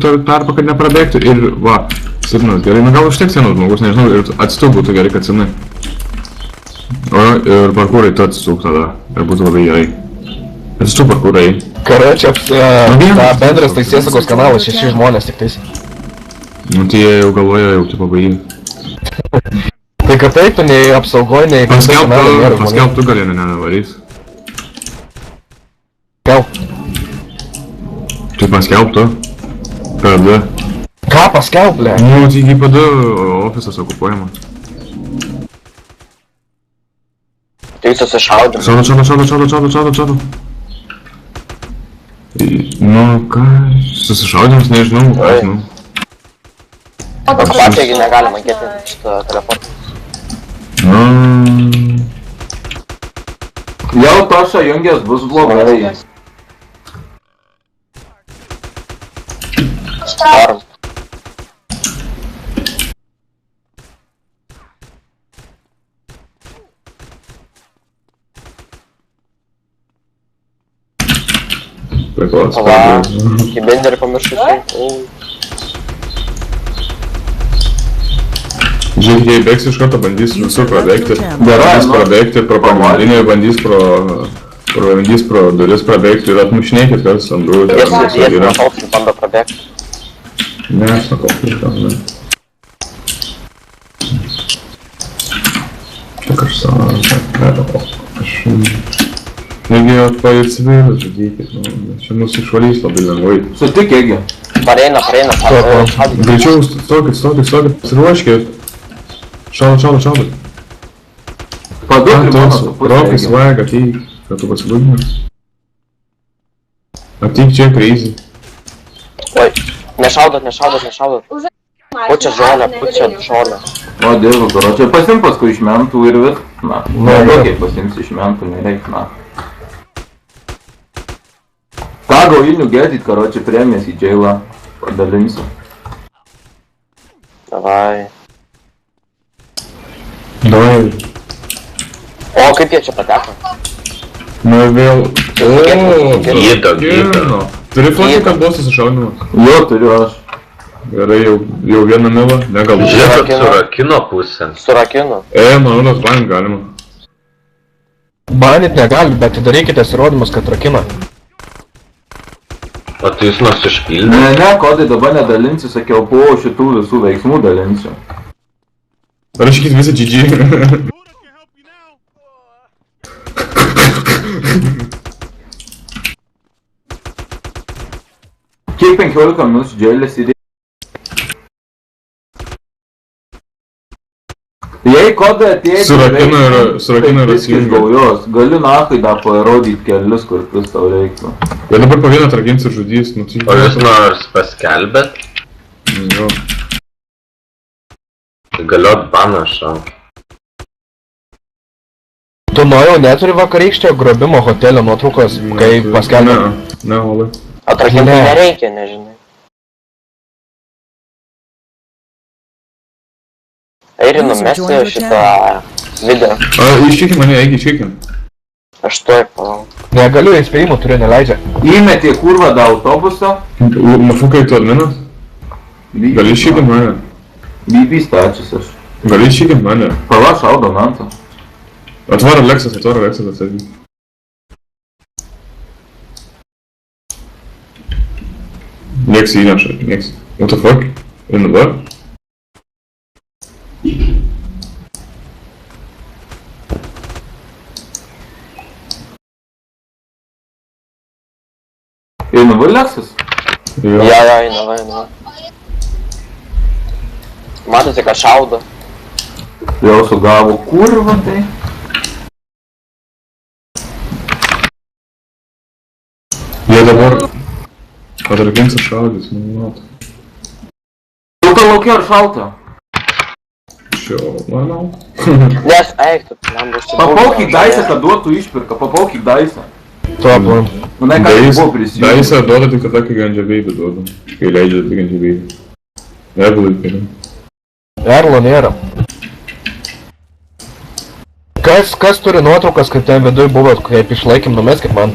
tarpą, kad neprabėgtų ir va, silpnas, gerai, gal užteks senas žmogus, nežinau, ir atsistuk būtų gerai, kad senai. O ir parkūrai tu atsistuk tada, ir būtų labai gerai. Atsistuk parkūrai. Karočią, bendras teisėsaugos kanalas, 6 žmonės tik tais. Nu tai jie jau galvoja, jau tipo baigį. Tai kad taip, tu nei apsaugoj, nei... Paskelb tu gali nevarys. Paskelb. Tai paskelb tu. Kada? Ką paskelb, ble? Nu, tai kada ofisas okupuojamas. Tai susišaudėm. Šaudo. Nu, ką? Susišaudymas, nežinau, ką žinau. Pačiagi negalima getinti šitą telefoną. Jau Toša jungės bus blogai. Storm. Prikolas. Va, į benderį pamiršusiai. Žiūrėk, jei bėgs iš karto, bandys visur prabėgti. Bandys prabėgti pro pagrindinį, bandys pro duris prabėgti ir atmušinėkit, kas ant durų. Jie nuo kolpsų bando prabėgti. Ne, aš nuo kolpsų tam, ne. Tik aš savo, aš... Negi atpajut civilus, žudykit, nu, čia mus išvalys labai lengvai. Sutik, Egi. Pareina. Greičiau, stokit, pasiruoškit. Šaudo. Paduok į mano tu pusę. Rokai, swag, ateik, kad tu pasibūdinės. Ateik čia, crazy. Oi, nešaudot. Pučia žolę. O, dirbu, karočią, pasim paskui iš mentų ir vis. Na, tokiai pasims iš mentų, nereik, na. Ką gal Vilnių gėdyt, karočią, premijas į džeilą padalinsiu. Davai. Davai. O, kaip jie čia pateko? Nu vėl... Gydo. Turi fotį, kad buvo susišaudimas? Jo, turiu aš. Gerai, jau vieną milą, negalbūt. Žiūrėk, surakino pusę. Surakino. Manulas, banit galima. Banit negali, bet darykite įrodymus, kad rakina. O tai jūs nors išpildė? Ne, kodai dabar nedalinsiu, sakiau, po šitų visų veiksmų dalinsiu. Rašykit visą GG. Kiek 15 minučių džeilės įdėjai? Jei kodai atėjai... Surakino yra gaujos, galiu nakai dar parodyt kelius, kur vis tau reiktų. Jie dabar po vieną atrakins ir žudys, nu tai... O jūs nors paskelbėt? Jo. Galiot baną šau. Tu jau neturi vakarykštio grobimo hotelio nuotraukos, kai paskelbė? Ne, labai. Atrakinti nereikia, nežinai. Eiri numesti šitą video. Iščikim mane, eigi, iščikim. Aš tuoj palauk. Negaliu, įspėjimų turiu, neleidžia. Įmetė kurvą da autobuso. Mafukai tu adminas? Gali iščikim mane. BP stačius aš. Gali iščikim mane. Pala šaudo mantą. Atvar Aleksas, atsargi. Nieks įneša, nieks. What the fuck? In the bar? Einu Aleksas? Ja, eina. Matote, kad šaudo. Jau sugavo kurvą tai. Jie dabar... Atrakins ir šaudys, manau. Šilta laukia ar šalta? Šio, manau. Nes, eik tu, man bus čia... Papaukyk daisą, kad duotų išpirką, papaukyk daisą. Tuo aplam. Manai, ką tai buvo prisijungti. Daisą duoda tik tada, kai gandžia baby duoda. Kai leidžia tik gandžia baby. Jeigu laikinai. Erlo nėra. Kas turi nuotraukas, kaip ten viduj buvo, kaip išlaikym, numeskit man.